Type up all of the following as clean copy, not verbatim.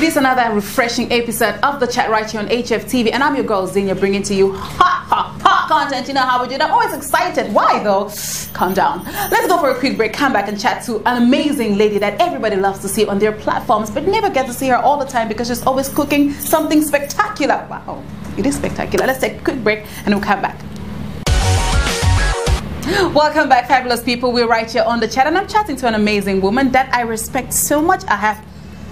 It is another refreshing episode of The Chat right here on HFtv, and I'm your girl Zinnia, bringing to you hot content. You know how we do it. I'm always excited. Why though? Calm down. Let's go for a quick break. Come back and chat to an amazing lady that everybody loves to see on their platforms, but never get to see her all the time because she's always cooking something spectacular. Wow, it is spectacular. Let's take a quick break and we'll come back. Welcome back, fabulous people. We're right here on The Chat, and I'm chatting to an amazing woman that I respect so much. I have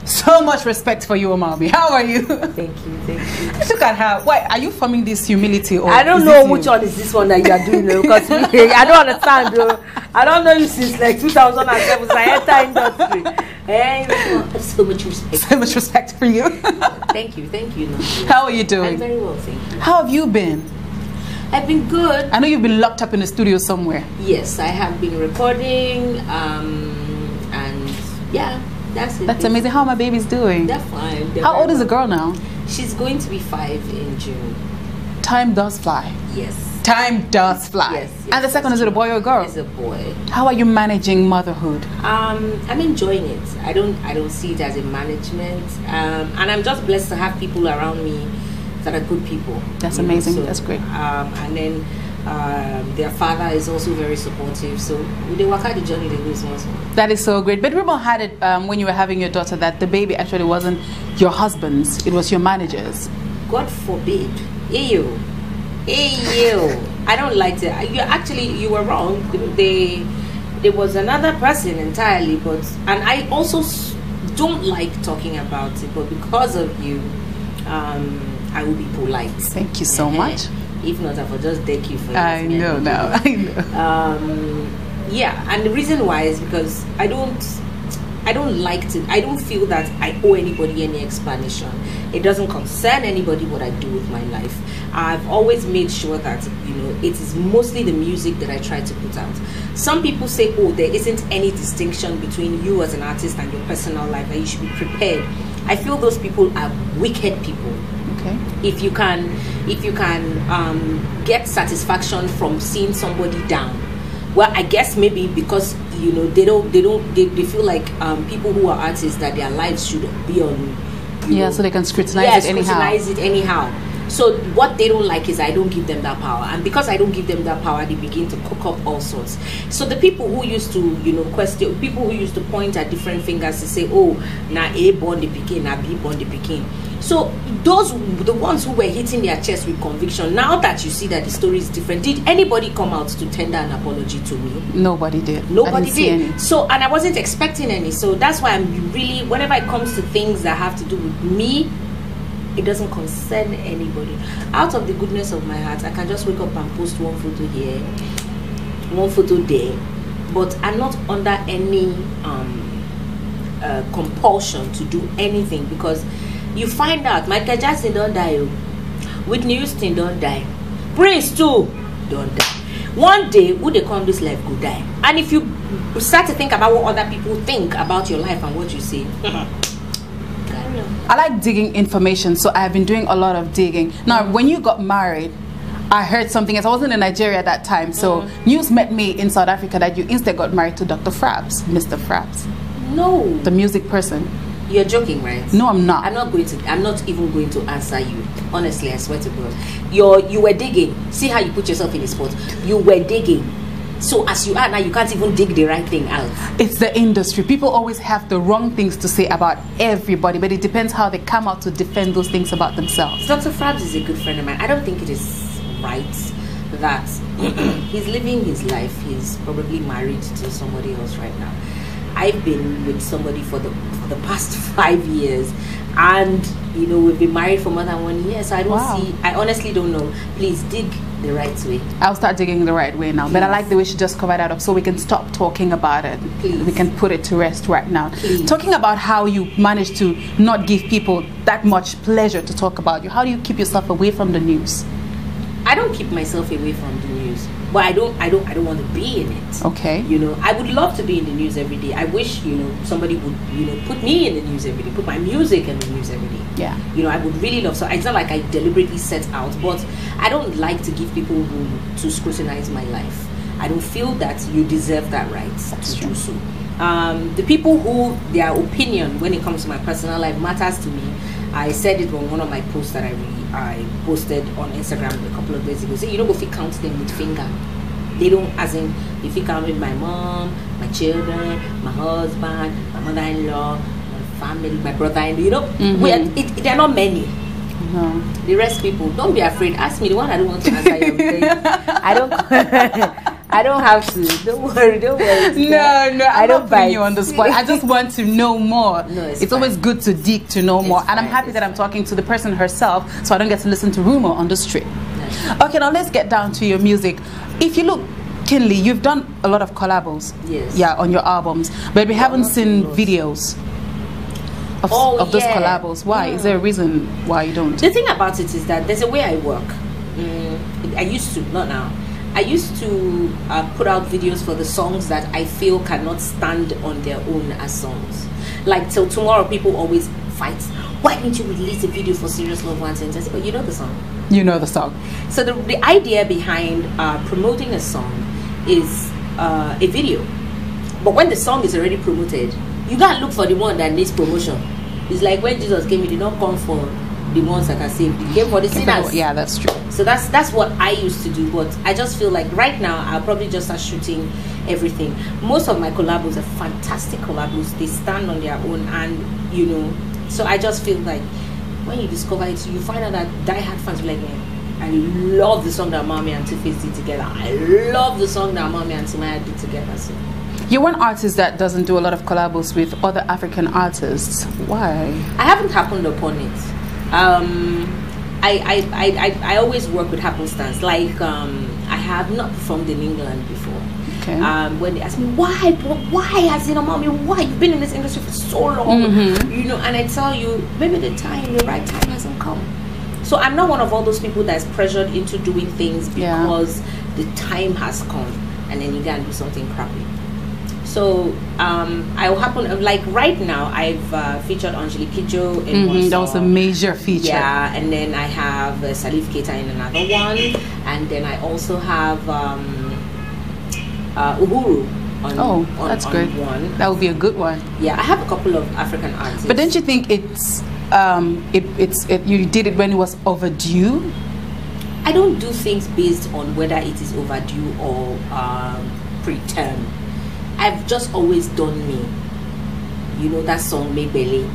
so much respect for you, Omawumi. How are you? Thank you, thank you. Look at her. Why are you forming this humility? Or I don't know which one is this one that you are doing, because I don't understand, though. I don't know you since like 2007. So I enter industry. Hey, so much respect. So much respect for you. Thank you, thank you. No. How are you doing? I'm very well, thank you. How have you been? I've been good. I know you've been locked up in the studio somewhere. Yes, I have been recording, and yeah. That's it. That's amazing. How are my babies doing? They're fine. How old is the girl now? She's going to be 5 in June. Time does fly. Yes. Time does fly. Yes, and the second, is it a boy or a girl? It's a boy. How are you managing motherhood? I'm enjoying it. I don't see it as a management. And I'm just blessed to have people around me that are good people. That's amazing. So, that's great. And then their father is also very supportive, so they work out the journey they go small. That is so great. But rumor had it when you were having your daughter that the baby actually wasn't your husband's, it was your manager's. God forbid. Ew. I don't like that. You were wrong. There was another person entirely, and I also don't like talking about it, but because of you, I will be polite. Thank you so much. If not, I will just thank you for it. I know now. I know. Yeah, and the reason why is because I don't feel that I owe anybody any explanation. It doesn't concern anybody what I do with my life. I've always made sure that, it is mostly the music that I try to put out. Some people say, oh, there isn't any distinction between you as an artist and your personal life, that you should be prepared. I feel those people are wicked people. Okay. If you can get satisfaction from seeing somebody down, well, I guess maybe because they feel like people who are artists, that their lives should be on. So they can scrutinize it anyhow. So what they don't like is I don't give them that power, and because I don't give them that power, they begin to cook up all sorts. So the people who used to question, people who used to point at different fingers to say, oh, na A born the Peking, na B born the Peking. So the ones who were hitting their chest with conviction, now that you see that the story is different, did anybody come out to tender an apology to me? Nobody did. Nobody did. So, and I wasn't expecting any. So that's why I'm really, whenever it comes to things that have to do with me, it doesn't concern anybody. Out of the goodness of my heart, I can just wake up and post one photo here, one photo there, but I'm not under any compulsion to do anything, because you find out Michael Jackson don't die, Whitney Houston don't die, Prince too don't die. One day, who they come this life could die. And if you start to think about what other people think about your life and what you say, I like digging information, so I've been doing a lot of digging. Now, when you got married, I heard something else. I wasn't in Nigeria at that time, so news met me in South Africa that you instead got married to Dr. Fraps, Mr. Fraps. No. The music person. You're joking, right? No, I'm not. I'm not even going to answer you. Honestly, I swear to God. You were digging. See how you put yourself in a spot. You were digging. So as you are now, you can't even dig the right thing out. It's the industry. People always have the wrong things to say about everybody, but it depends how they come out to defend those things about themselves. Dr. Fraps is a good friend of mine. I don't think it is right that he's living his life. He's probably married to somebody else right now. I've been with somebody for the past 5 years, and we've been married for more than 1 year, so I honestly don't know. Please dig the right way. I'll start digging the right way now. Please. But I like the way she just covered that up, so we can stop talking about it. Please. We can put it to rest right now. Please. Talking about how you manage to not give people that much pleasure to talk about you. How do you keep yourself away from the news? I don't keep myself away from the news, but I don't want to be in it. Okay. I would love to be in the news every day. I wish somebody would put me in the news every day, put my music in the news every day. Yeah. I would really love. So it's not like I deliberately set out, but I don't like to give people room to scrutinize my life. I don't feel that you deserve that right to do so. The people who their opinion when it comes to my personal life matters to me. I said it on one of my posts that I posted on Instagram a couple of days ago. So you know, if you count them with finger, they don't, as in, if you count with my mom, my children, my husband, my mother-in-law, my family, my brother-in-law, you know, they're not many. No. The rest people, don't be afraid. Ask me the one I don't want to answer you. I don't. I don't have to. Don't worry. No, I don't put you on the spot. I just want to know more. No, it's always good to dig to know more, and I'm happy that I'm talking to the person herself, so I don't get to listen to rumor on the street. Okay, now let's get down to your music. If you look, Kinley, you've done a lot of collabos. Yes. Yeah, on your albums, but we haven't seen videos of those collabos. Why? Is there a reason why you don't? The thing about it is that there's a way I work. I used to, not now. I used to put out videos for the songs that I feel cannot stand on their own as songs. Like Till Tomorrow, people always fight. Why didn't you release a video for Serious Love One Sentence? But you know the song. You know the song. So the idea behind promoting a song is a video. But when the song is already promoted, you gotta look for the one that needs promotion. It's like when Jesus came, he did not come for the ones that are saved. He came for the sinners. Yeah, that's true. So that's what I used to do. But I just feel like right now I'll probably just start shooting everything. Most of my collabos are fantastic collabos. They stand on their own, and you know. So I just feel like when you discover it, you find out that diehard fans will be like, I love the song that Mommy and Two-Face did together. I love the song that Mommy and Timaya did together. So you're one artist that doesn't do a lot of collabos with other African artists. Why? I haven't happened upon it. I always work with happenstance. Like I have not performed in England before. Okay. When they ask me why, as in Mommy, why you've been in this industry for so long, you know, and I tell you maybe the right time hasn't come. So I'm not one of all those people that's pressured into doing things because the time has come, and then you gotta do something crappy. So I will happen like right now I've featured Angelique Kidjo in one song. That was a major feature. Yeah, and then I have Salif Keita in another one, and then I also have Uhuru on that's great. One. That would be a good one. Yeah, I have a couple of African artists. But don't you think you did it when it was overdue? I don't do things based on whether it is overdue or preterm. I've just always done me. You know that song Megbele.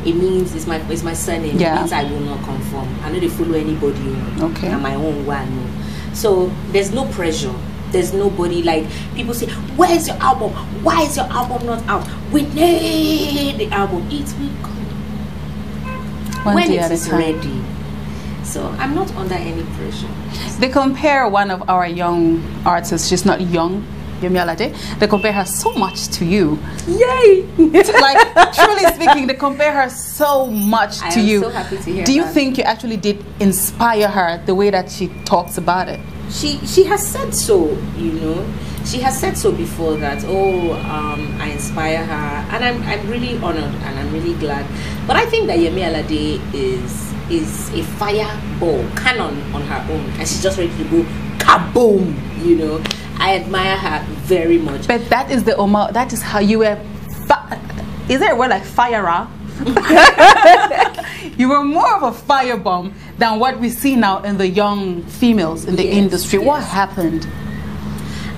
It means it's my surname. Yeah. It means I will not conform. I know they follow anybody. Okay. And my own one. So there's no pressure. There's nobody like people say, where's your album? Why is your album not out? We need the album. It will come when it is ready. So I'm not under any pressure. They compare one of our young artists. She's not young. They compare her so much to you. Yay! Like, truly speaking, they compare her so much to you. I'm so happy to hear Do you that. think you actually did inspire her the way that she talks about it? She has said so, you know. She has said so before that, I inspire her. And I'm really honored and I'm really glad. But I think that Yemi Alade is a fireball, cannon on her own. And she's just ready to go kaboom, you know. I admire her very much. But that is that is how you were. Is there a word like firer? You were more of a firebomb than what we see now in the young females in the industry. Yes. What happened?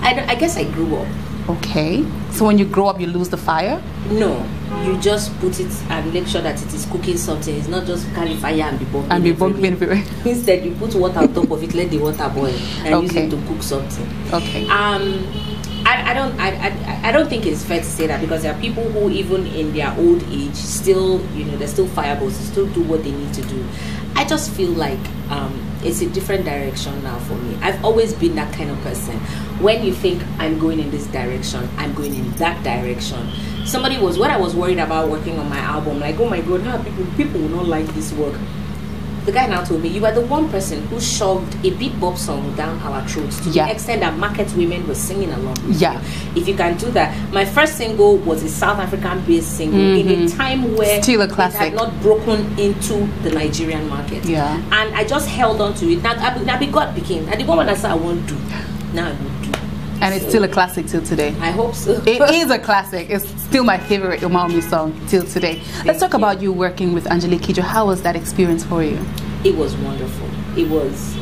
I guess I grew up. Okay. So when you grow up, you lose the fire? No. You just put it and make sure that it is cooking something. It's not just carry fire and be bumping. And be bumping everywhere. Instead, you put water on top of it, let the water boil, and use it to cook something. Okay. I don't think it's fair to say that, because there are people who even in their old age still, you know, they're still fireballs, they still do what they need to do. I just feel like it's a different direction now for me. I've always been that kind of person. When you think I'm going in this direction, I'm going in that direction. When I was worried about working on my album, like, oh my god, how people will not like this work. The guy now told me, you are the one person who shoved a beat bop song down our throats to the extent that market women were singing along. Yeah. If you can do that. My first single was a South African based single in a time where still a classic. It had not broken into the Nigerian market. Yeah. And I just held on to it. Now be God became. And the woman that said I won't do. now I would do. And it's still a classic till today. I hope so. It is a classic. It's still my favorite Omawumi song till today. Let's talk about you working with Angelique Kidjo. How was that experience for you? It was wonderful. It was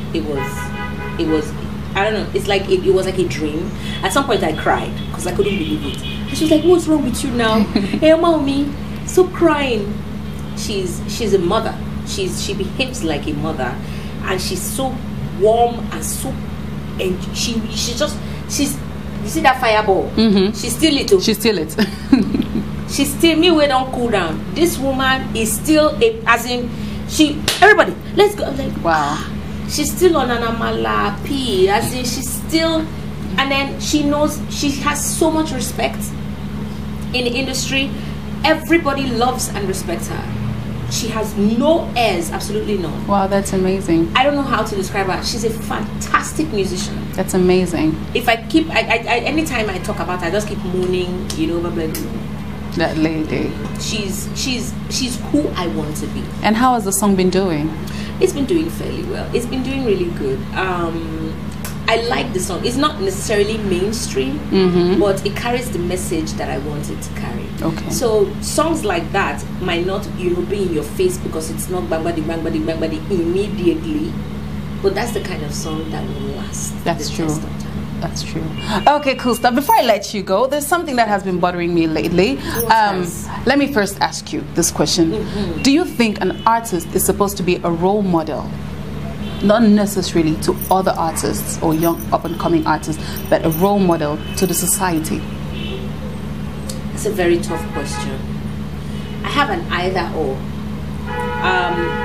I don't know, it's like it was like a dream. At some point I cried because I couldn't believe it. And she was like, what's wrong with you now? Hey Omawumi, stop crying. She's a mother. She behaves like a mother, and she's so warm and so, and she's you see that fireball? She's still little. She's still it. She's still me. We don't cool down. This woman is still as in everybody. Let's go. I'm like, wow. She's still on an amalapi, as in she's still, and then she knows she has so much respect in the industry. Everybody loves and respects her. She has no airs, absolutely none. Wow, that's amazing. I don't know how to describe her. She's a fantastic musician. That's amazing. If I keep, anytime I talk about her, I just keep mooning, you know, blah, blah, blah. That lady. She's who I want to be. And how has the song been doing? It's been doing fairly well. It's been doing really good. I like the song. It's not necessarily mainstream, but it carries the message that I want it to carry. Okay. So songs like that might not, you know, be in your face because it's not bang bang bang bang bang bang immediately, but that's the kind of song that will last. That's true. That's true. Okay, cool stuff. Before I let you go, there's something that has been bothering me lately. Let me first ask you this question. Do you think an artist is supposed to be a role model? Not necessarily to other artists or young up-and-coming artists, but a role model to the society? It's a very tough question. I have an either or.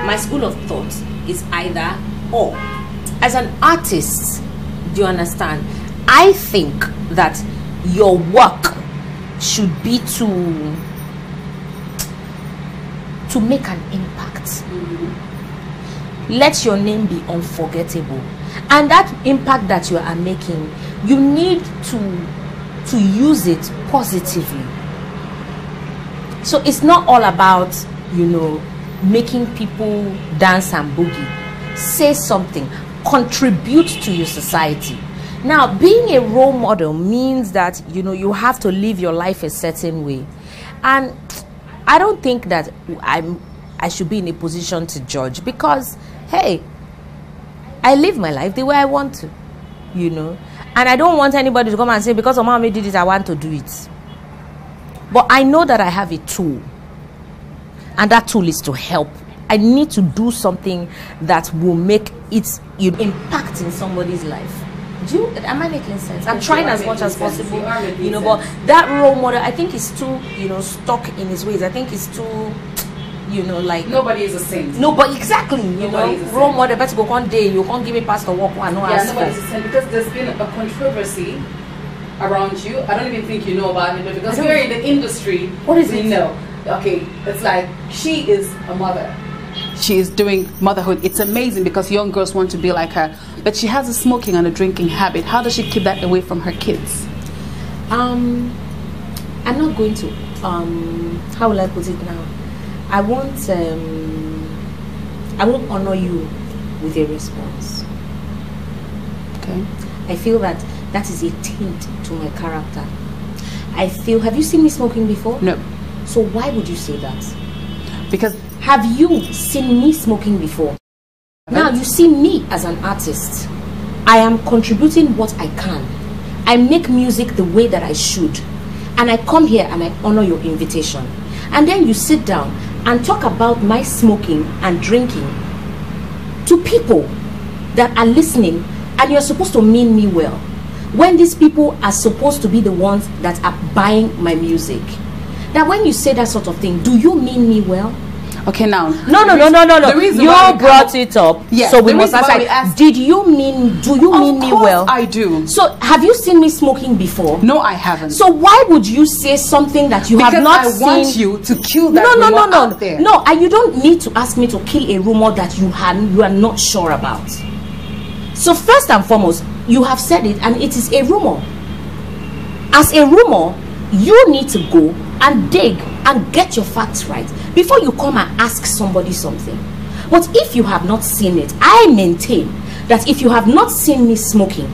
My school of thought is either or. As an artist, do you understand? I think that your work should be to make an impact. Let your name be unforgettable, and that impact that you are making, you need to use it positively. So it's not all about, you know, making people dance and boogie. Say something, contribute to your society. Now, being a role model means that, you know, you have to live your life a certain way, and I don't think that I should be in a position to judge, because hey, I live my life the way I want to, you know, and I don't want anybody to come and say because Omawumi did it, I want to do it. But I know that I have a tool, and that tool is to help. I need to do something that will make it impact in somebody's life. Am I making sense? I'm trying as much as possible, you know, but that role model, I think, is too, you know, stuck in his ways. I think it's too, you know, like nobody is a saint. Nobody, exactly. You know, role model. Better go one day. You can't give me pastor walk one. No, yeah, nobody's a saint, because there's been a controversy around you. I don't even think you know about it, but because we're in the industry, what is it? No. Okay, it's like she is a mother. She is doing motherhood. It's amazing because young girls want to be like her, but she has a smoking and a drinking habit. How does she keep that away from her kids? I'm not going to. How will I put it now? I won't honor you with a response. Okay. I feel that is a taint to my character. I feel, have you seen me smoking before? No. So why would you say that? Because have you seen me smoking before? Now you see me as an artist. I am contributing what I can. I make music the way that I should. And I come here and I honor your invitation. And then you sit down and talk about my smoking and drinking to people that are listening, and you're supposed to mean me well, when these people are supposed to be the ones that are buying my music. Now when you say that sort of thing, do you mean me well? Okay, now no. You brought it up, yes, so we must ask. Do you mean me well? I do. So have you seen me smoking before? No, I haven't. So why would you say something that you have not seen? Because I want you to kill that rumor out there. No, and you don't need to ask me to kill a rumor that you are not sure about. So first and foremost, you have said it, and it is a rumor. As a rumor, you need to go and dig and get your facts right before you come and ask somebody something. But if you have not seen it, I maintain that if you have not seen me smoking,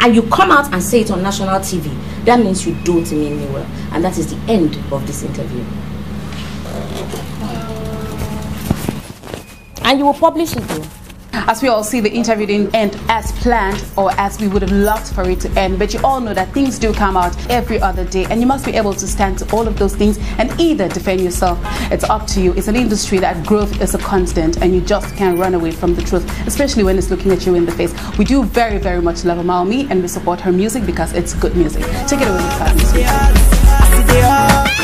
and you come out and say it on national TV, that means you don't mean me well. And that is the end of this interview. And you will publish it though. As we all see, the interview didn't end as planned or as we would have loved for it to end, but you all know that things do come out every other day, and you must be able to stand to all of those things and either defend yourself. It's up to you. It's an industry that growth is a constant, and you just can't run away from the truth, especially when it's looking at you in the face. We do very, very much love Omawumi, and we support her music because it's good music. Take it away with